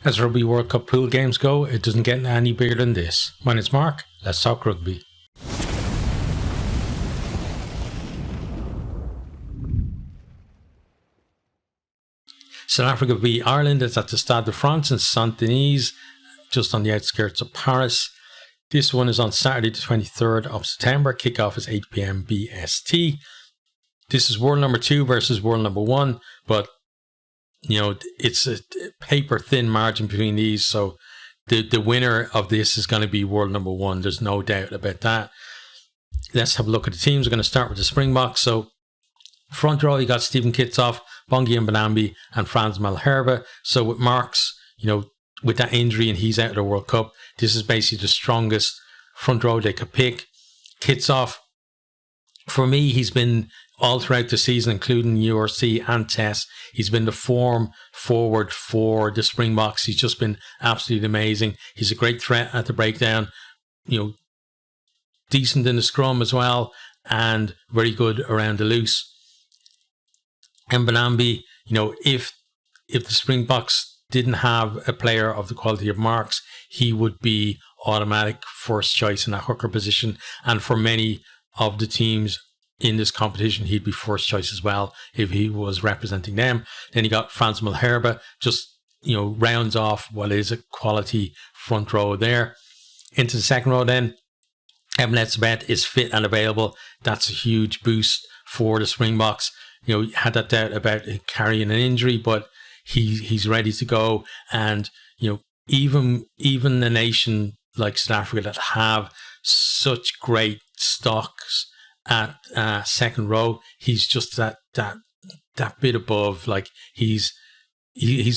As Rugby World Cup pool games go, it doesn't get any bigger than this. My name's Mark, let's talk rugby. South Africa v Ireland is at the Stade de France in Saint-Denis, just on the outskirts of Paris. This one is on Saturday the 23rd of September. Kickoff is 8 p.m. BST. This is world number 2 versus world number 1, but you know, it's a paper thin margin between these, so the winner of this is going to be world number 1. There's no doubt about that. Let's have a look at the teams. We're going to start with the Springboks. So front row, you got Stephen Kitsoff, Bongi Mbonambi, and Frans Malherbe. So with Marks, you know, with that injury and he's out of the World Cup, this is basically the strongest front row they could pick. Kitsoff, for me, he's been all throughout the season, including URC and Test. He's been the form forward for the Springboks. He's just been absolutely amazing. He's a great threat at the breakdown, you know, decent in the scrum as well, and very good around the loose. And Mbonambi, you know, if the Springboks didn't have a player of the quality of Marks, he would be automatic first choice in that hooker position. And for many of the teams in this competition, he'd be first choice as well if he was representing them. Then you got Frans Malherbe, just, you know, rounds off what is a quality front row there. Into the second row then, MacLeod is fit and available. That's a huge boost for the Springboks. You know, had that doubt about carrying an injury, but he's ready to go. And, you know, even a nation like South Africa that have such great stocks at second row, he's just that bit above. Like he's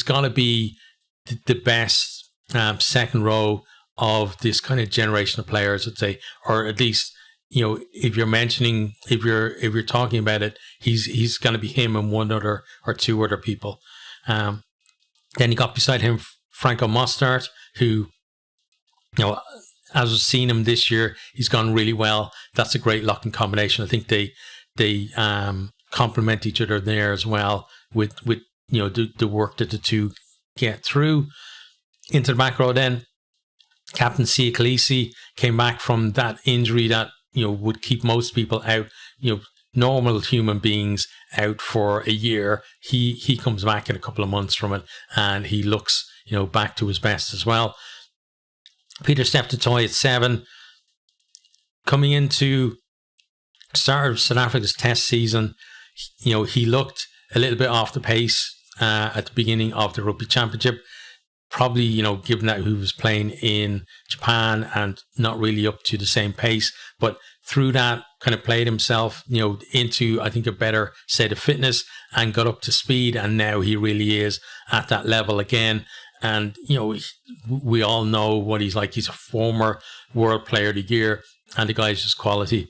got to be the best second row of this kind of generation of players, I'd say, or at least, you know, if you're talking about it, he's going to be him and one other or two other people. Then you got beside him Franco Mostert, who, you know, as we've seen him this year, he's gone really well. That's a great locking combination. I think they complement each other there as well with you know the work that the two get through. Into the back row then, Captain Siya Kolisi came back from that injury that, you know, would keep most people out, you know, normal human beings out for a year. He comes back in a couple of months from it, and he looks, you know, back to his best as well. Pieter-Steph du Toit at 7. Coming into start of South Africa's Test season, you know, he looked a little bit off the pace at the beginning of the Rugby Championship. Probably, you know, given that he was playing in Japan and not really up to the same pace, but through that kind of played himself, you know, into, I think, a better state of fitness and got up to speed. And now he really is at that level again. And, you know, we all know what he's like. He's a former World Player of the Year, and the guy's just quality.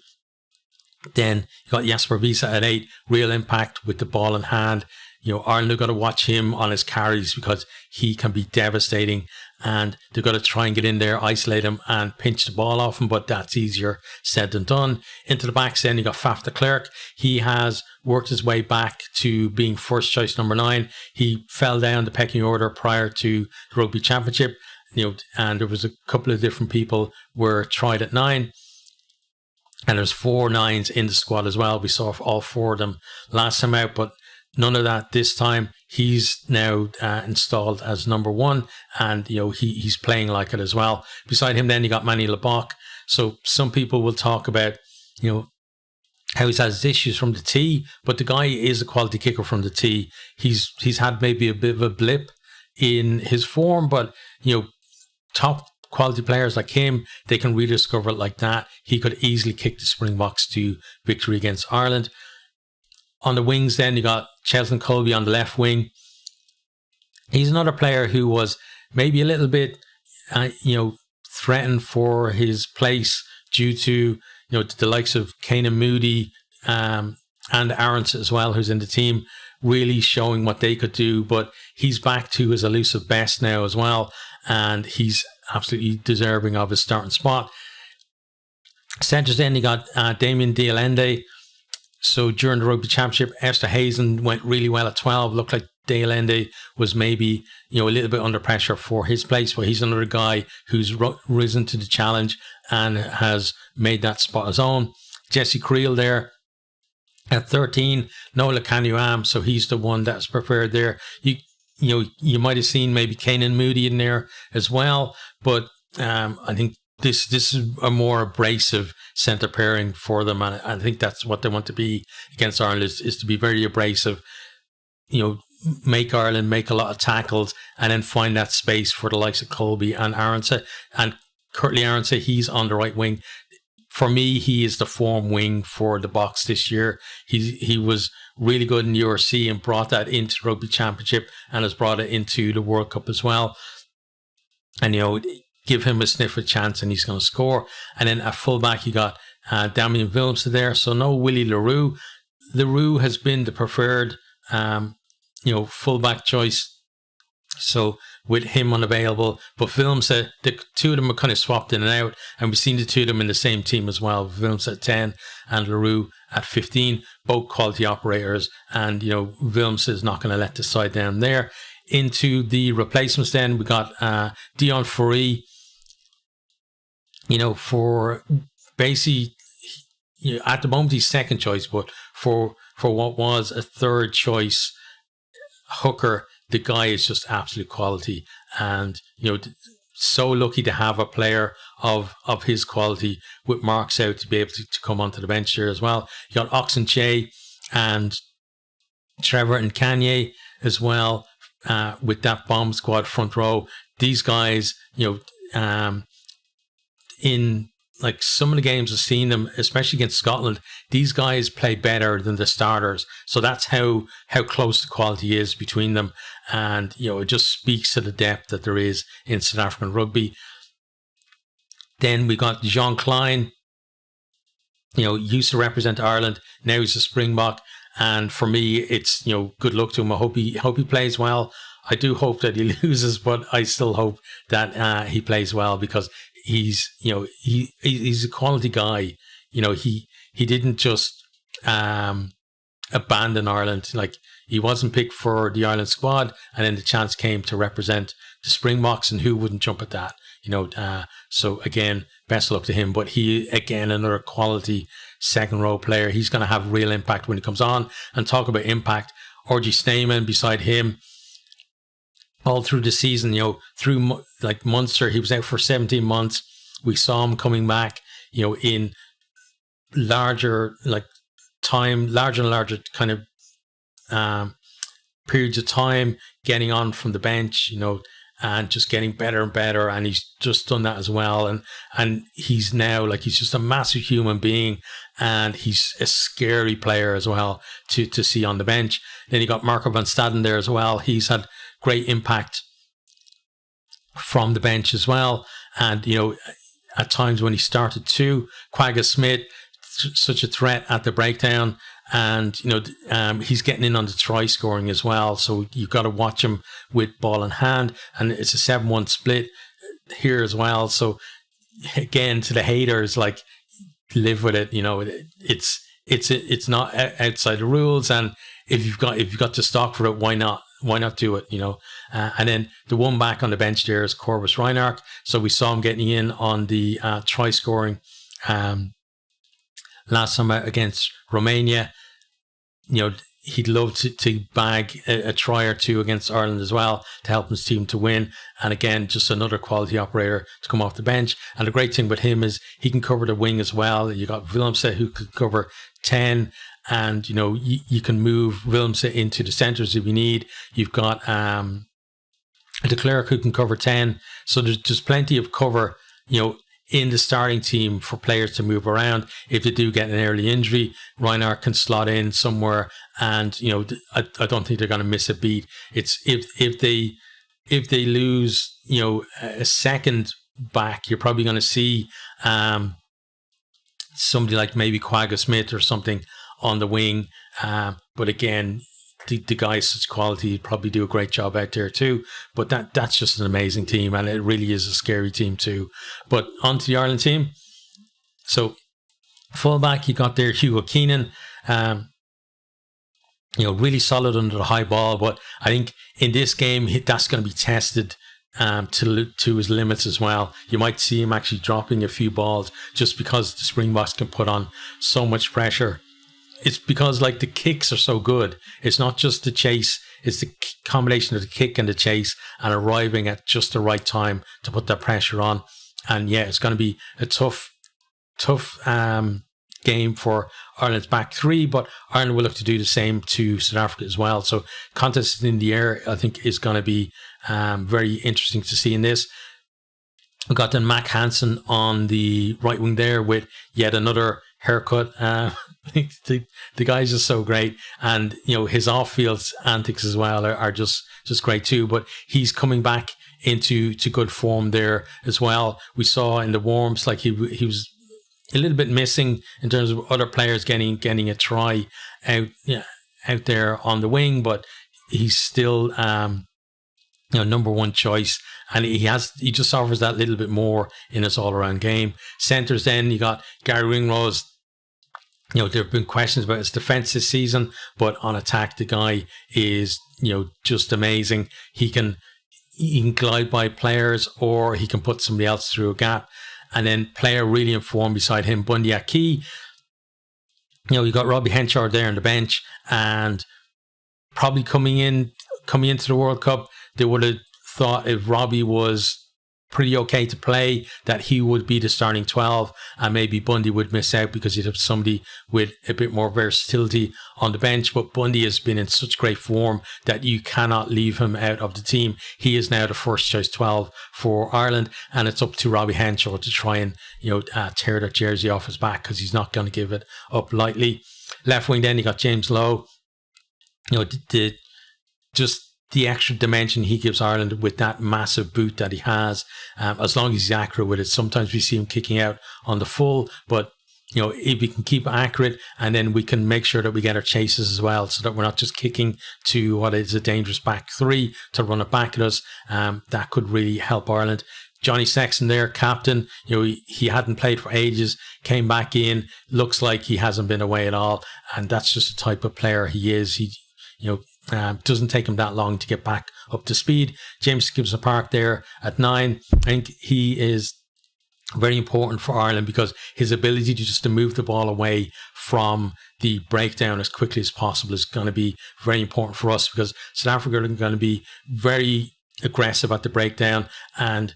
Then you got Jasper Wiese at 8, real impact with the ball in hand. You know, Ireland have got to watch him on his carries because he can be devastating, and they've got to try and get in there, isolate him and pinch the ball off him, but that's easier said than done. Into the backs then you got Faf de Klerk. He has worked his way back to being first choice number 9. He fell down the pecking order prior to the Rugby Championship, you know, and there was a couple of different people were tried at 9. And there's 4 9s in the squad as well. We saw all 4 of them last time out, but none of that this time. He's now installed as number 1, and, you know, he's playing like it as well. Beside him then you got Manny Lebok. So some people will talk about, you know, how he's had his issues from the tee, but the guy is a quality kicker from the tee. He's had maybe a bit of a blip in his form, but, you know, top quality players like him, they can rediscover it like that. He could easily kick the Springboks to victory against Ireland. On the wings then, you got Cheslin Colby on the left wing. He's another player who was maybe a little bit, you know, threatened for his place due to, you know, the likes of Keenan Moody and Arons as well, who's in the team, really showing what they could do. But he's back to his elusive best now as well, and he's absolutely deserving of his starting spot. Centres then, you got Damien Dialende. So during the Rugby Championship, Esther Hazen went really well at 12. Looked like De Allende was maybe, a little bit under pressure for his place, but he's another guy who's risen to the challenge and has made that spot his own. Jesse Creel there at 13, Nola Kanuam, so he's the one that's preferred there. You might have seen maybe Kanan Moody in there as well, but I think this is a more abrasive centre pairing for them, and I think that's what they want to be against Ireland, is to be very abrasive, make Ireland make a lot of tackles and then find that space for the likes of Colby and Aronsa. And Curtly Aronsa, he's on the right wing. For me, he is the form wing for the Boks this year. He was really good in the URC and brought that into the Rugby Championship and has brought it into the World Cup as well. And, give him a sniff of chance and he's going to score. And then at fullback, you got Damien Willemse there. So no Willie Leroux. Leroux has been the preferred, fullback choice. So with him unavailable, but Willemse, the two of them are kind of swapped in and out, and we've seen the two of them in the same team as well. Willemse at 10 and Leroux at 15, both quality operators, and Willemse is not going to let the side down there. Into the replacements then, we got Dion Fourie, for basically, at the moment he's second choice, but for what was a third choice hooker, the guy is just absolute quality, and so lucky to have a player of his quality with marks out to be able to come onto the bench here as well. You got Oxen Che and Trevor and Kanye as well, with that bomb squad front row. These guys, in like some of the games I've seen them, especially against Scotland, these guys play better than the starters. So that's how close the quality is between them. And, it just speaks to the depth that there is in South African rugby. Then we got Jean Klein, used to represent Ireland. Now he's a Springbok. And for me, it's, good luck to him. I hope he plays well. I do hope that he loses, but I still hope that he plays well, because he's a quality guy. He didn't just abandon Ireland. Like, he wasn't picked for the Ireland squad, and then the chance came to represent the Springboks, and who wouldn't jump at that? So again, best of luck to him. But he, again, another quality second row player. He's going to have real impact when he comes on. And talk about impact, RG Snyman beside him all through the season, through like Munster, he was out for 17 months. We saw him coming back, in larger and larger kind of periods of time, getting on from the bench, and just getting better and better. And he's just done that as well. And he's now he's just a massive human being, and he's a scary player as well to see on the bench. Then you got Marco van Staden there as well. He's had great impact from the bench as well. And, at times when he started too, Quagga Smith, such a threat at the breakdown. And, he's getting in on the try scoring as well. So you've got to watch him with ball in hand. And it's a 7-1 split here as well. So again, to the haters, live with it. It's not outside the rules. And if you've got the stock for it, why not? Why not do it, And then the one back on the bench there is Corvus Reinhardt. So we saw him getting in on the try scoring last time out against Romania. He'd love to bag a try or two against Ireland as well to help his team to win. And again, just another quality operator to come off the bench. And the great thing with him is he can cover the wing as well. You got Willemse, who could cover 10. And, you can move Willemse into the centres if you need. You've got de Klerk, who can cover 10. So there's plenty of cover, in the starting team for players to move around. If they do get an early injury, Reinhardt can slot in somewhere. And, I don't think they're going to miss a beat. It's if they lose, a second back, you're probably going to see somebody like maybe Quagga Smith or something on the wing, but again, the guy's such quality, he'd probably do a great job out there too. But that's just an amazing team, and it really is a scary team too. But on to the Ireland team. So fullback, you got there Hugo Keenan. really solid under the high ball. But I think in this game, that's going to be tested to his limits as well. You might see him actually dropping a few balls just because the Springboks can put on so much pressure. It's because like the kicks are so good. It's not just the chase. It's the combination of the kick and the chase and arriving at just the right time to put that pressure on. And yeah, it's going to be a tough game for Ireland's back three, but Ireland will look to do the same to South Africa as well. So contest in the air, I think, is going to be very interesting to see in this. We've got then Mac Hansen on the right wing there with yet another haircut. The guy's just so great, and his off-field antics as well are just great too. But he's coming back into good form there as well. We saw in the warms like he was a little bit missing in terms of other players getting a try out there on the wing, but he's still number one choice, and he just offers that little bit more in his all-around game. Centres, then you got Gary Ringrose. There have been questions about his defence this season, but on attack, the guy is just amazing. He can glide by players, or he can put somebody else through a gap. And then player really informed beside him, Bundy Aki. You got Robbie Henshaw there on the bench, and probably coming into the World Cup, they would have thought if Robbie was pretty okay to play, that he would be the starting 12, and maybe Bundy would miss out because he'd have somebody with a bit more versatility on the bench. But Bundy has been in such great form that you cannot leave him out of the team. He is now the first choice 12 for Ireland, and it's up to Robbie Henshaw to try and tear that jersey off his back, because he's not going to give it up lightly. Left wing, then you got James Lowe. The extra dimension he gives Ireland with that massive boot that he has, as long as he's accurate with it. Sometimes we see him kicking out on the full, but if we can keep accurate, and then we can make sure that we get our chases as well, so that we're not just kicking to what is a dangerous back three to run it back at us. That could really help Ireland. Johnny Sexton there, captain. He hadn't played for ages, came back in, looks like he hasn't been away at all, and that's just the type of player he is. He doesn't take him that long to get back up to speed. James Gibbs-Park there at 9. I think he is very important for Ireland, because his ability to move the ball away from the breakdown as quickly as possible is going to be very important for us, because South Africa are going to be very aggressive at the breakdown. And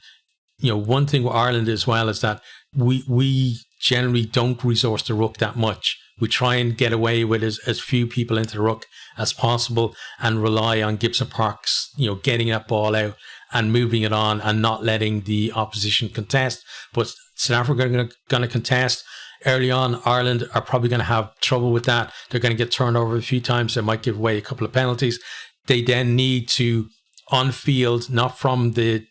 one thing with Ireland as well is that we generally don't resource the ruck that much. We try and get away with as few people into the ruck as possible, and rely on Gibbs-Park's, getting that ball out and moving it on, and not letting the opposition contest. But South Africa are going to contest early on. Ireland are probably going to have trouble with that. They're going to get turned over a few times. They might give away a couple of penalties. They then need to, on field, not from the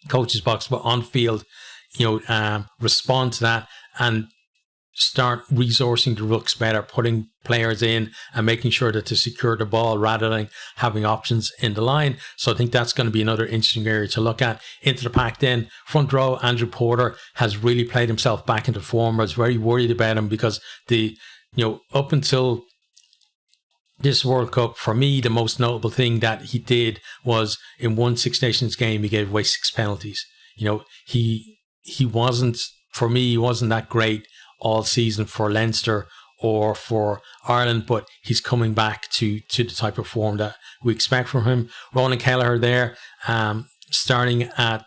coach's box, but on field, respond to that and start resourcing the rucks better, putting players in and making sure that to secure the ball rather than having options in the line. So I think that's going to be another interesting area to look at. Into the pack then, front row, Andrew Porter has really played himself back into form. I was very worried about him because up until this World Cup, for me, the most notable thing that he did was in one Six Nations game, he gave away 6 penalties. He wasn't that great all season for Leinster or for Ireland, but he's coming back to the type of form that we expect from him. Ronan Kelleher there, starting at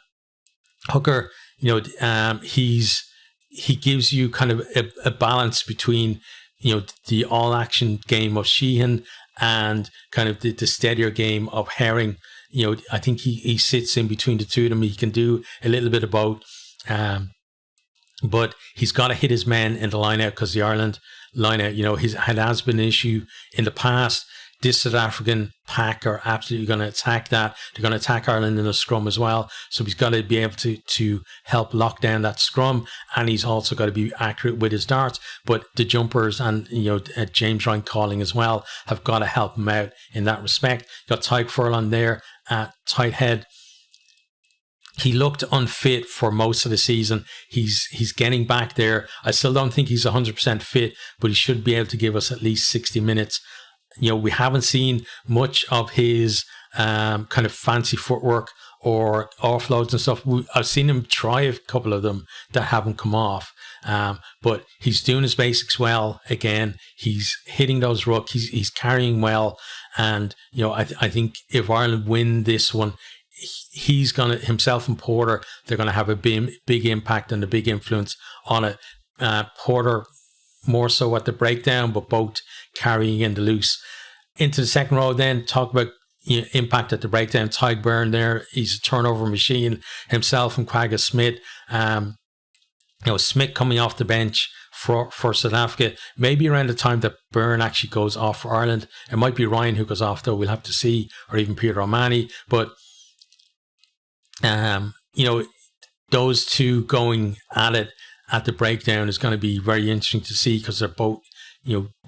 hooker. He gives you kind of a balance between the all action game of Sheehan and kind of the steadier game of Herring. I think he sits in between the two of them. He can do a little bit of both. But he's got to hit his men in the line out, because the Ireland line out, has been an issue in the past. This South African pack are absolutely going to attack that. They're going to attack Ireland in the scrum as well. So he's got to be able to help lock down that scrum, and he's also got to be accurate with his darts. But the jumpers and James Ryan calling as well have got to help him out in that respect. Got Tyke Furlong there at tight head. He looked unfit for most of the season. He's getting back there. I still don't think he's 100% fit, but he should be able to give us at least 60 minutes we haven't seen much of his kind of fancy footwork or offloads and stuff. I've seen him try a couple of them that haven't come off. But he's doing his basics well. Again, he's hitting those ruck. He's carrying well. And, I think if Ireland win this one, he's going to, himself and Porter, they're going to have a big impact and a big influence on it. Porter more so at the breakdown, but both carrying in the loose. Into the second row then, talk about impact at the breakdown. Tyg Byrne there, he's a turnover machine himself, and Quagga Smith. Smith coming off the bench for South Africa, maybe around the time that Byrne actually goes off for Ireland. It might be Ryan who goes off, though, we'll have to see, or even Peter O'Mahony. But, those two going at it at the breakdown is going to be very interesting to see, because they're both,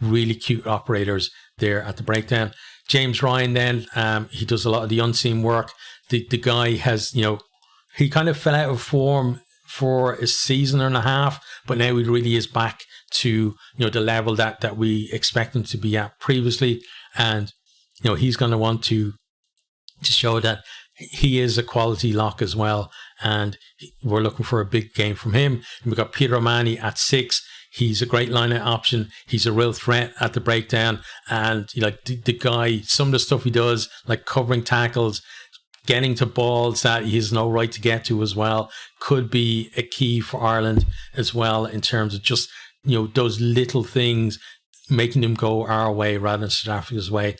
really cute operators there at the breakdown. James Ryan then, he does a lot of the unseen work. The guy has, he kind of fell out of form for a season and a half, but now he really is back to, the level that we expect him to be at previously. And, he's going to want to show that he is a quality lock as well. And we're looking for a big game from him. And we've got Peter O'Mahony at 6. He's a great line-out option. He's a real threat at the breakdown. And the guy, some of the stuff he does, like covering tackles, getting to balls that he has no right to get to as well, could be a key for Ireland as well, in terms of just, those little things, making them go our way rather than South Africa's way.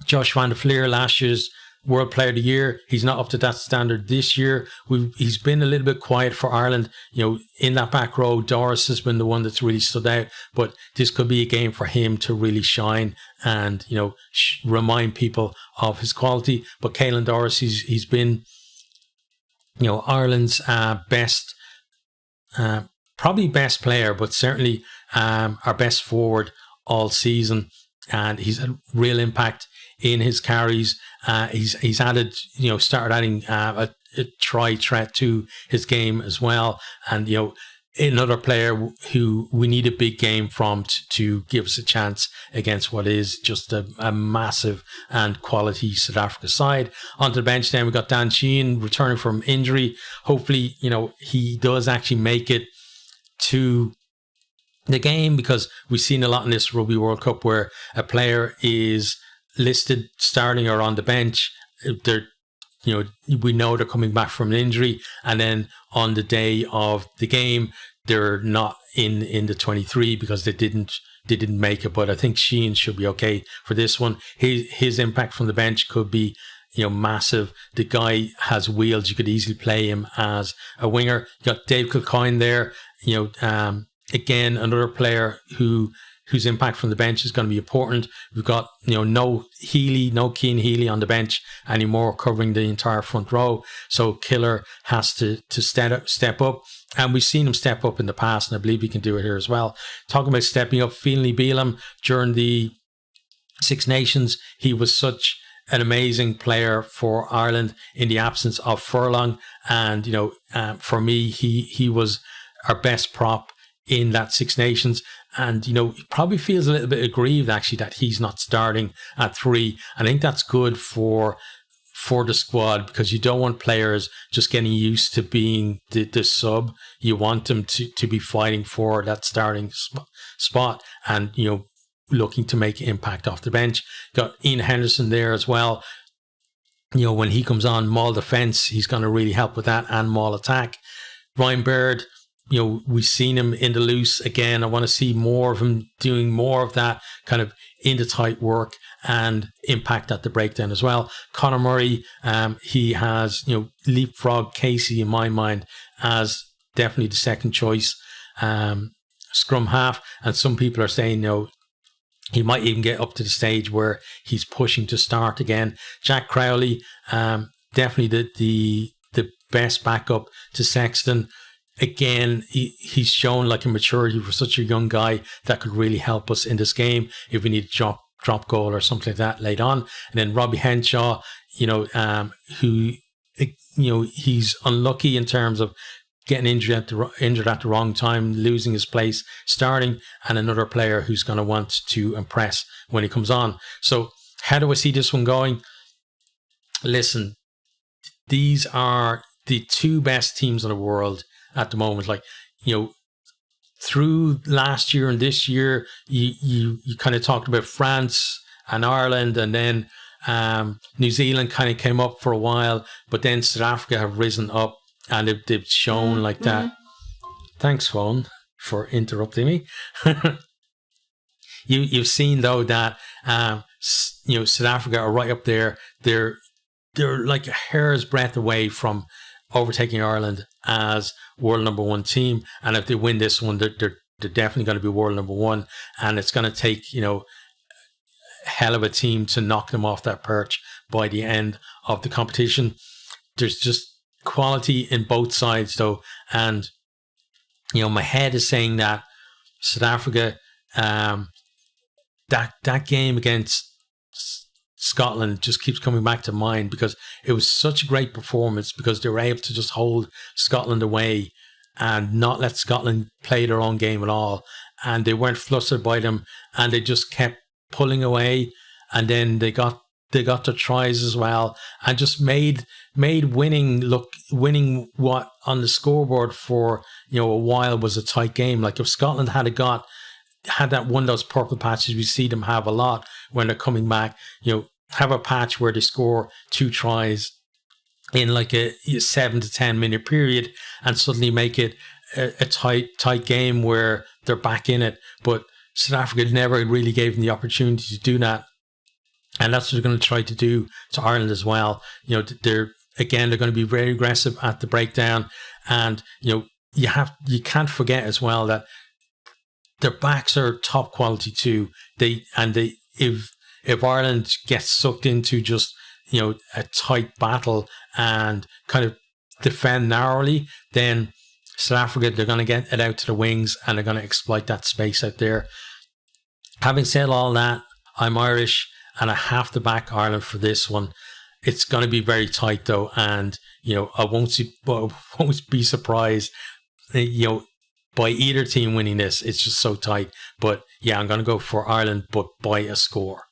Josh van der Fleer, last year's World Player of the Year, he's not up to that standard this year. He's been a little bit quiet for Ireland. In that back row, Doris has been the one that's really stood out, but this could be a game for him to really shine and, remind people of his quality. But Caelan Doris, he's been, Ireland's best, probably best player, but certainly our best forward all season. And he's had real impact in his carries. He's added, started adding a try threat to his game as well. And, another player who we need a big game from to give us a chance against what is just a massive and quality South Africa side. Onto the bench then, we've got Dan Sheehan returning from injury. Hopefully, he does actually make it to the game, because we've seen a lot in this Rugby World Cup where a player is listed starting or on the bench. We know they're coming back from an injury, and then on the day of the game they're not in the 23 because they didn't make it. But I think Sheehan should be okay for this one. His impact from the bench could be massive. The guy has wheels. You could easily play him as a winger. You got Dave Kilcoyne there. Again, another player whose impact from the bench is going to be important. We've got, no Cian Healy on the bench anymore, covering the entire front row. So Killer has to step up. And we've seen him step up in the past, and I believe he can do it here as well. Talking about stepping up, Finlay Bealham, during the Six Nations, he was such an amazing player for Ireland in the absence of Furlong. And, for me, he was our best prop in that Six Nations. And, he probably feels a little bit aggrieved, actually, that he's not starting at 3. I think that's good for the squad, because you don't want players just getting used to being the sub. You want them to be fighting for that starting spot and, looking to make impact off the bench. Got Ian Henderson there as well. When he comes on, maul defence, he's going to really help with that, and maul attack. Ryan Baird, we've seen him in the loose again. I want to see more of him doing more of that kind of in the tight work and impact at the breakdown as well. Conor Murray, he has, leapfrog Casey in my mind as definitely the second choice scrum half. And some people are saying, he might even get up to the stage where he's pushing to start again. Jack Crowley, definitely the best backup to Sexton. Again, he's shown like a maturity for such a young guy that could really help us in this game if we need a drop goal or something like that late on. And then Robbie Henshaw, who, he's unlucky in terms of getting injured at the wrong time, losing his place, starting, and another player who's going to want to impress when he comes on. So how do I see this one going? Listen, these are the two best teams in the world at the moment. Like, through last year and this year, you kind of talked about France and Ireland, and then New Zealand kind of came up for a while, but then South Africa have risen up and they've shown like that. Thanks, phone, for interrupting me. You've seen though that South Africa are right up there. They're like a hair's breadth away from overtaking Ireland as world number one team, and if they win this one, they're definitely going to be world number one, and it's going to take hell of a team to knock them off that perch by the end of the competition. There's just quality in both sides though, and my head is saying that South Africa, that game against Scotland just keeps coming back to mind, because it was such a great performance, because they were able to just hold Scotland away and not let Scotland play their own game at all, and they weren't flustered by them, and they just kept pulling away, and then they got their tries as well, and just made winning what on the scoreboard for a while was a tight game. Like if Scotland had that one of those purple patches we see them have a lot when they're coming back, have a patch where they score 2 tries in like a 7 to 10 minute period, and suddenly make it a tight game where they're back in it. But South Africa never really gave them the opportunity to do that, and that's what they're going to try to do to Ireland as well. They're going to be very aggressive at the breakdown, and you can't forget as well that their backs are top quality too. If Ireland gets sucked into just a tight battle and kind of defend narrowly, then South Africa, they're going to get it out to the wings and they're going to exploit that space out there. Having said all that, I'm Irish and I have to back Ireland for this one. It's going to be very tight though, and I won't be surprised by either team winning this. It's just so tight. But yeah, I'm going to go for Ireland, but by a score.